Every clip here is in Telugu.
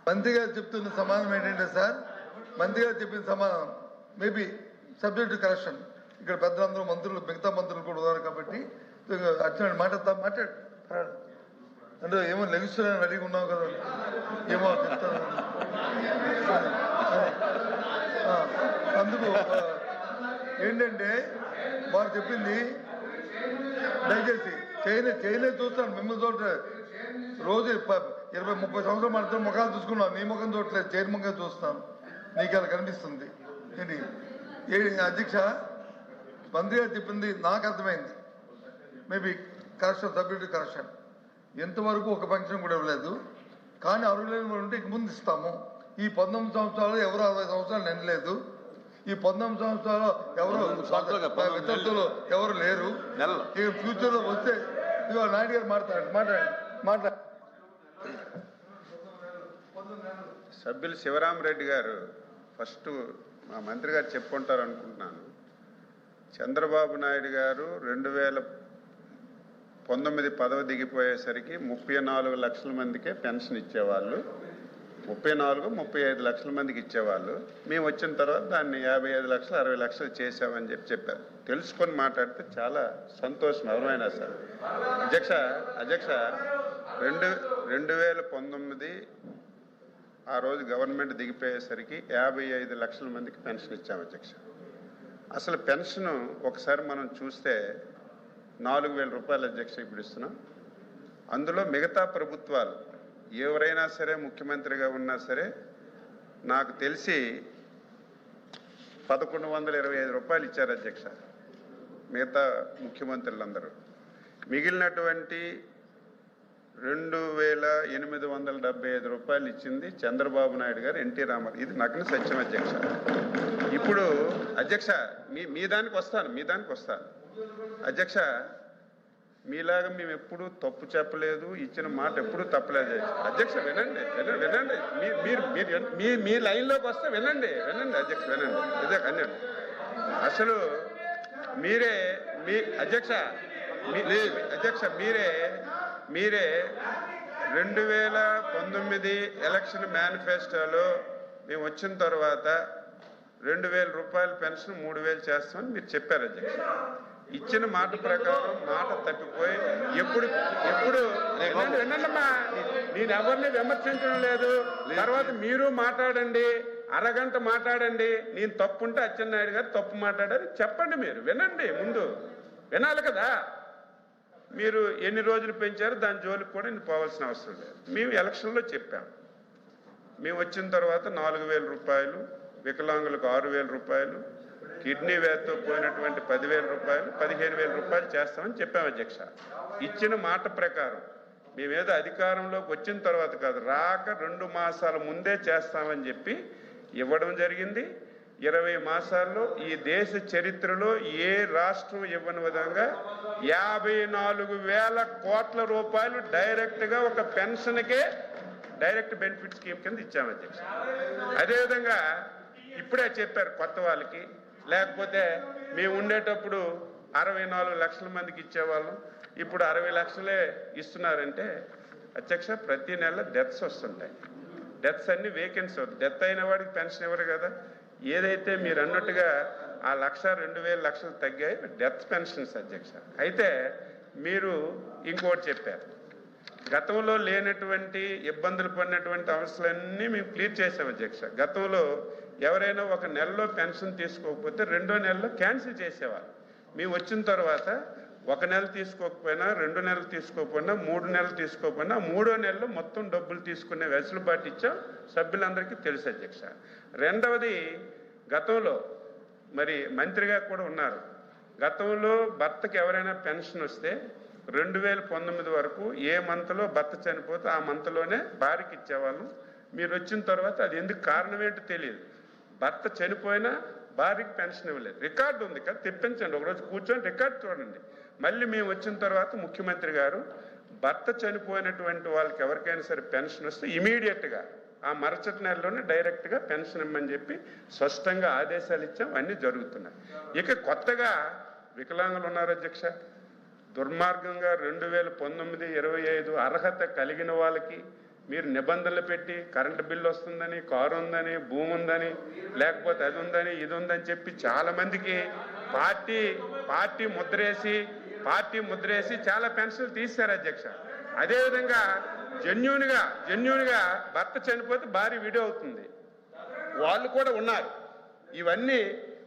మంత్రి గారు చెప్తున్న సమాధానం ఏంటంటే సార్, మంత్రి గారు చెప్పిన సమాధానం మేబీ సబ్జెక్ట్ టు కరెక్షన్. ఇక్కడ పెద్దలందరూ మంత్రులు, మిగతా మంత్రులు కూడా ఉన్నారు కాబట్టి అట్లా మాట్లాడు అంటే ఏమో లెగిస్తున్నాను రెడీగా ఉన్నావు కదా, ఏమో చెప్తాను. అందుకు ఏంటంటే వారు చెప్పింది దయచేసి చేయలేదు చూస్తాను. మిమ్మల్ని చూడలేదు రోజు 20-30 సంవత్సరాలు మనతో ముఖాలు చూసుకున్నాను, నీ ముఖం చూడలేదు, చైర్ ముఖం చూస్తాను, నీకు అలా కనిపిస్తుంది. ఏంటి అధ్యక్ష, మంత్రి గారు చెప్పింది నాకు అర్థమైంది. Maybe correction, subject correction. ఎంతవరకు ఒక పెన్షన్ కూడా ఇవ్వలేదు, కానీ 60 వేలు ఉంటే ఇక ముందు ఇస్తాము. ఈ 19 సంవత్సరాలు ఎవరు 60 సంవత్సరాలు నిండలేదు. ఈ 19 సంవత్సరాలు ఎవరు వితంతులు ఎవరు లేరు. ఇక ఫ్యూచర్ లో వస్తే ఇవాళ నాయుడు గారు మాట్లాడండి. సభ్యులు శివరామరెడ్డి గారు ఫస్ట్ మా మంత్రి గారు చెప్పుకుంటారు అనుకుంటున్నాను. చంద్రబాబు నాయుడు గారు 2019 పదవి దిగిపోయేసరికి 34 లక్షల మందికే పెన్షన్ ఇచ్చేవాళ్ళు. 34-35 లక్షల మందికి ఇచ్చేవాళ్ళు. మేము వచ్చిన తర్వాత దాన్ని 55 లక్షలు 60 లక్షలు చేసామని చెప్పారు. తెలుసుకొని మాట్లాడితే చాలా సంతోషం ఎవరైనా సార్. అధ్యక్ష 2019 ఆ రోజు గవర్నమెంట్ దిగిపోయేసరికి 55 లక్షల మందికి పెన్షన్ ఇచ్చాము అధ్యక్ష. అసలు పెన్షన్ ఒకసారి మనం చూస్తే 4,000 రూపాయలు అధ్యక్ష ఇప్పుడు ఇస్తున్నాం. అందులో మిగతా ప్రభుత్వాలు ఎవరైనా సరే ముఖ్యమంత్రిగా ఉన్నా సరే నాకు తెలిసి 1,125 రూపాయలు ఇచ్చారు అధ్యక్ష మిగతా ముఖ్యమంత్రులందరూ. మిగిలినటువంటి 2,875 రూపాయలు ఇచ్చింది చంద్రబాబు నాయుడు గారు, ఎన్టీ రామారావు. ఇది నగ్న సత్యం అధ్యక్ష. ఇప్పుడు అధ్యక్ష మీ దానికి వస్తాను అధ్యక్ష. మీలాగా మేము ఎప్పుడు తప్పు చెప్పలేదు, ఇచ్చిన మాట ఎప్పుడు తప్పలేదు అధ్యక్ష. వినండి మీరు మీ లైన్లోకి వస్తే వినండి అధ్యక్ష, వినండి. అసలు మీరే అధ్యక్ష మీరే 2019 ఎలక్షన్ మేనిఫెస్టోలో మేము వచ్చిన తర్వాత 2,000 రూపాయల పెన్షన్ 3,000 చేస్తామని మీరు చెప్పారు అధ్యక్ష. ఇచ్చిన మాట ప్రకారం మాట తప్పిపోయి ఎప్పుడు వినండమ్మా, నేను ఎవరిని విమర్శించడం లేదు. తర్వాత మీరు మాట్లాడండి, అరగంట మాట్లాడండి. నేను తప్పుంటే అచ్చెన్నాయుడు గారు తప్పు మాట్లాడారు చెప్పండి. మీరు వినండి, ముందు వినాలి కదా. మీరు ఎన్ని రోజులు పెంచారో దాని జోలికి కూడా నేను పోవాల్సిన అవసరం లేదు. మేము ఎలక్షన్లో చెప్పాము, మేము వచ్చిన తర్వాత 4,000 రూపాయలు, వికలాంగులకు 6,000 రూపాయలు, కిడ్నీ వ్యాధితో పోయినటువంటి 10,000 రూపాయలు, 15,000 రూపాయలు చేస్తామని చెప్పాము అధ్యక్ష. ఇచ్చిన మాట ప్రకారం మేమేదో అధికారంలోకి వచ్చిన తర్వాత కాదు, రాక 2 మాసాల ముందే చేస్తామని చెప్పి ఇవ్వడం జరిగింది. 20 మాసాల్లో ఈ దేశ చరిత్రలో ఏ రాష్ట్రం ఇవ్వని విధంగా 54,000 కోట్ల రూపాయలు డైరెక్ట్గా ఒక పెన్షన్కే డైరెక్ట్ బెనిఫిట్ స్కీమ్ కింద ఇచ్చాము అధ్యక్ష. అదేవిధంగా ఇప్పుడే చెప్పారు కొత్త వాళ్ళకి, లేకపోతే మేము ఉండేటప్పుడు 64 లక్షల మందికి ఇచ్చేవాళ్ళం, ఇప్పుడు 60 లక్షలే ఇస్తున్నారంటే అధ్యక్ష ప్రతి నెల డెత్స్ వస్తుంటాయి. డెత్స్ అన్ని వేకెన్సీ అవుతుంది. డెత్ అయిన వాడికి పెన్షన్ ఇవ్వరు కదా. ఏదైతే మీరు అన్నట్టుగా ఆ 1,00,000-2,000 లక్షలు తగ్గాయి డెత్ పెన్షన్స్ అధ్యక్ష. అయితే మీరు ఇంకోటి చెప్పారు, గతంలో లేనటువంటి ఇబ్బందులు పడినటువంటి అవసరాలన్నీ మేము క్లియర్ చేసాం అధ్యక్ష. గతంలో ఎవరైనా ఒక నెలలో పెన్షన్ తీసుకోకపోతే 2వ నెలలో క్యాన్సిల్ చేసేవారు. మేము వచ్చిన తర్వాత 1 నెల తీసుకోకపోయినా, 2 నెలలు తీసుకోకపోయినా, 3 నెలలు తీసుకోకపోయినా 3వ నెలలో మొత్తం డబ్బులు తీసుకునే వెసులుబాటు ఇచ్చాం, సభ్యులందరికీ తెలుసు అధ్యక్ష. రెండవది, గతంలో మరి మంత్రిగా కూడా ఉన్నారు, గతంలో భర్తకి ఎవరైనా పెన్షన్ వస్తే 2019 వరకు ఏ మంత్లో భర్త చనిపోతే ఆ మంత్లోనే భార్యకి ఇచ్చేవాళ్ళం. మీరు వచ్చిన తర్వాత అది ఎందుకు కారణం ఏంటో తెలియదు, భర్త చనిపోయినా భార్యకి పెన్షన్ ఇవ్వలేదు. రికార్డు ఉంది కదా, తెప్పించండి, ఒకరోజు కూర్చొని రికార్డు చూడండి. మళ్ళీ మేము వచ్చిన తర్వాత ముఖ్యమంత్రి గారు భర్త చనిపోయినటువంటి వాళ్ళకి ఎవరికైనా సరే పెన్షన్ వస్తే ఇమీడియట్గా ఆ మరుసటి నెలలోనే డైరెక్ట్గా పెన్షన్ ఇవ్వమని చెప్పి స్పష్టంగా ఆదేశాలు ఇచ్చాం. అన్నీ జరుగుతున్నాయి. ఇక కొత్తగా వికలాంగులు ఉన్నారు అధ్యక్ష. దుర్మార్గంగా 2019-25 అర్హత కలిగిన వాళ్ళకి మీరు నిబంధనలు పెట్టి కరెంటు బిల్లు వస్తుందని, కారు ఉందని, భూమి ఉందని, లేకపోతే అది ఉందని, ఇది ఉందని చెప్పి చాలా మందికి పార్టీ ముద్రేసి చాలా పెన్షన్లు తీశారు అధ్యక్ష. అదేవిధంగా జెన్యూన్గా భర్త చనిపోతే భార్య విడో అవుతుంది, వాళ్ళు కూడా ఉన్నారు. ఇవన్నీ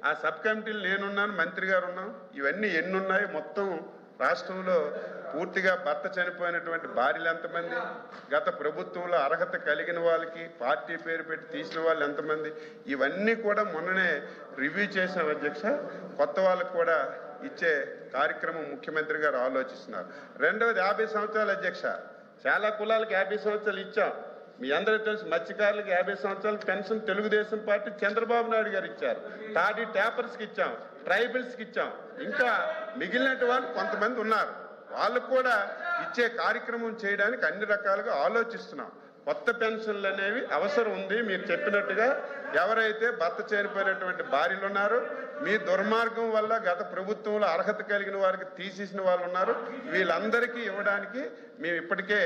ఆ సబ్ కమిటీలు నేనున్నాను, మంత్రి గారు ఉన్నాం. ఇవన్నీ ఎన్ని ఉన్నాయి మొత్తం రాష్ట్రంలో పూర్తిగా భర్త చనిపోయినటువంటి భార్యలు ఎంతమంది, గత ప్రభుత్వంలో అర్హత కలిగిన వాళ్ళకి పార్టీ పేరు పెట్టి తీసిన వాళ్ళు ఎంతమంది, ఇవన్నీ కూడా మొన్ననే రివ్యూ చేసాం అధ్యక్ష. కొత్త వాళ్ళకు కూడా ఇచ్చే కార్యక్రమం ముఖ్యమంత్రి గారు ఆలోచిస్తున్నారు. రెండవది 50 సంవత్సరాలు అధ్యక్ష. చాలా కులాలకు 50 సంవత్సరాలు ఇచ్చాం. మీ అందరికీ తెలుసు, మత్స్యకారులకు 50 సంవత్సరాల పెన్షన్ తెలుగుదేశం పార్టీ చంద్రబాబు నాయుడు గారు ఇచ్చారు. తాడి ట్యాపర్స్కి ఇచ్చాం, ట్రైబల్స్కి ఇచ్చాం. ఇంకా మిగిలినట్టు వాళ్ళు కొంతమంది ఉన్నారు, వాళ్ళకు కూడా ఇచ్చే కార్యక్రమం చేయడానికి అన్ని రకాలుగా ఆలోచిస్తున్నాం. కొత్త పెన్షన్లు అనేవి అవసరం ఉంది. మీరు చెప్పినట్టుగా ఎవరైతే భర్త చనిపోయినటువంటి భార్యలు ఉన్నారో, మీ దుర్మార్గం వల్ల గత ప్రభుత్వంలో అర్హత కలిగిన వారికి తీసేసిన వాళ్ళు ఉన్నారు, వీళ్ళందరికీ ఇవ్వడానికి మేము ఇప్పటికే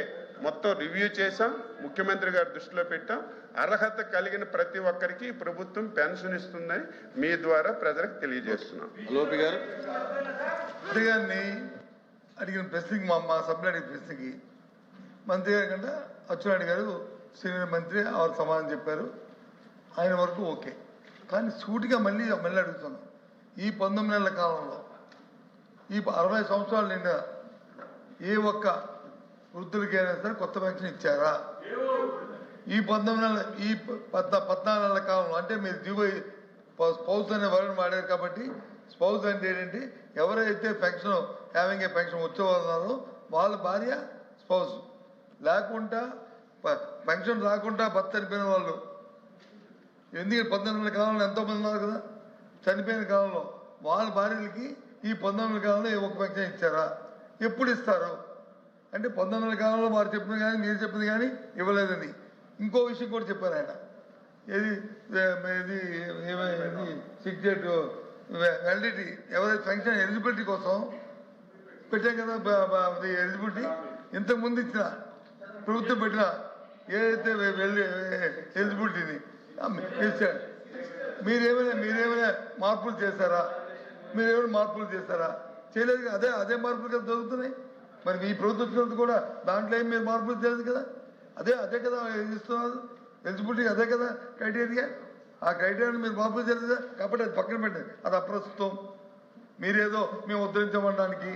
మొత్తం రివ్యూ చేశాం, ముఖ్యమంత్రి గారి దృష్టిలో పెట్టాం. అర్హత కలిగిన ప్రతి ఒక్కరికి ప్రభుత్వం పెన్షన్ ఇస్తుందని మీ ద్వారా ప్రజలకు తెలియజేస్తున్నాం. లోపి గారు గారిని అడిగిన ప్రశ్నకి మా సభ్యులు అడిగిన ప్రశ్నకి మంత్రి గారి కంటే అచ్చెన్నాయుడు గారు సీనియర్ మంత్రి వారు సమాధానం చెప్పారు. ఆయన వరకు ఓకే. కానీ సూటిగా మళ్ళీ అడుగుతున్నాం, ఈ 19 నెలల కాలంలో ఈ 60 సంవత్సరాలు నిండా ఏ ఒక్క వృద్ధులకైనా సరే కొత్త పెన్షన్ ఇచ్చారా? ఈ 14 నెలల కాలంలో, అంటే మీరు స్పౌస్ అనే వర్డ్ వాడారు కాబట్టి, స్పౌస్ అంటే ఏంటంటే ఎవరైతే పెన్షన్ హ్యావింగ్ ఏ పెన్షన్ వచ్చేవాళ్ళన్నారో వాళ్ళ భార్య స్పౌస్, లేకుండా పెన్షన్ రాకుండా భర్త చనిపోయిన వాళ్ళు. ఎందుకంటే 19 నెలల కాలంలో ఎంతోమంది ఉన్నారు కదా చనిపోయిన కాలంలో, వాళ్ళ భార్యలకి ఈ 19 నెలల కాలంలో ఏ ఒక్క పెన్షన్ ఇచ్చారా? ఎప్పుడు ఇస్తారు అంటే 19 నెలల కాలంలో వారు చెప్పింది కానీ మీరు చెప్పింది కానీ ఇవ్వలేదని. ఇంకో విషయం కూడా చెప్పారు ఆయన, ఏది సిగ్జెట్ వ్యాలిడిటీ, ఎవరైతే పెన్షన్ ఎలిజిబిలిటీ కోసం పెట్టాం కదా, ఎలిజిబిలిటీ ఇంతకుముందు ఇచ్చిన ప్రభుత్వం పెట్టిన ఏదైతే ఎలిజిబిలిటీని ఇచ్చారు, మీరేమైనా మార్పులు చేశారా? చేయలేదు. అదే మార్పులు కదా జరుగుతున్నాయి. మరి మీ ప్రభుత్వం కూడా దాంట్లో ఏం మీరు మార్పులు చేయలేదు కదా, అదే కదా ఇస్తున్నారు ఎలిజిబిలిటీ, అదే కదా క్రైటీరియా. ఆ క్రైటీరియాని మీరు మార్పులు చేయలేదు కాబట్టి అది పక్కన పెట్టండి, అది అప్రస్తుతం. మీరేదో మేము ఉద్ధరించమనడానికి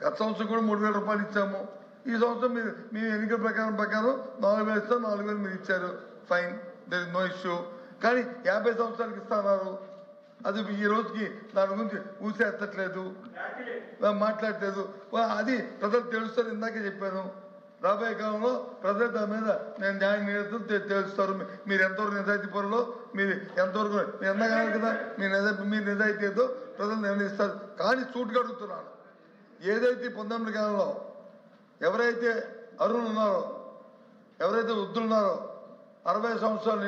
గత సంవత్సరం కూడా 3,000 రూపాయలు ఇచ్చాము. ఈ సంవత్సరం మీరు మీ ఎన్నికల ప్రకారం 4,000 ఇస్తాం, 4,000 మీరు ఇచ్చారు, fine, there is no issue. కానీ 50 సంవత్సరాలకి ఇస్తున్నారు, అది ఈ రోజుకి దాని గురించి ఊసే ఎత్తట్లేదు, మాట్లాడలేదు. అది ప్రజలు తెలుస్తారు. ఇందాకే చెప్పాను, రాబోయే కాలంలో ప్రజలు దాని మీద నేను న్యాయ నియతం తెలుస్తారు. మీరు ఎంతవరకు నిజాయితీ పరులో, మీరు ఎంతవరకు మీరు ఎంతగానో కదా మీ నిజాయితీ ఏదో ప్రజలు నిర్ణయిస్తారు. కానీ సూటుగా అడుగుతున్నాను, ఏదైతే 19 కాలంలో ఎవరైతే అర్హులు ఉన్నారో, ఎవరైతే వృద్ధులు ఉన్నారో, 60 సంవత్సరాలు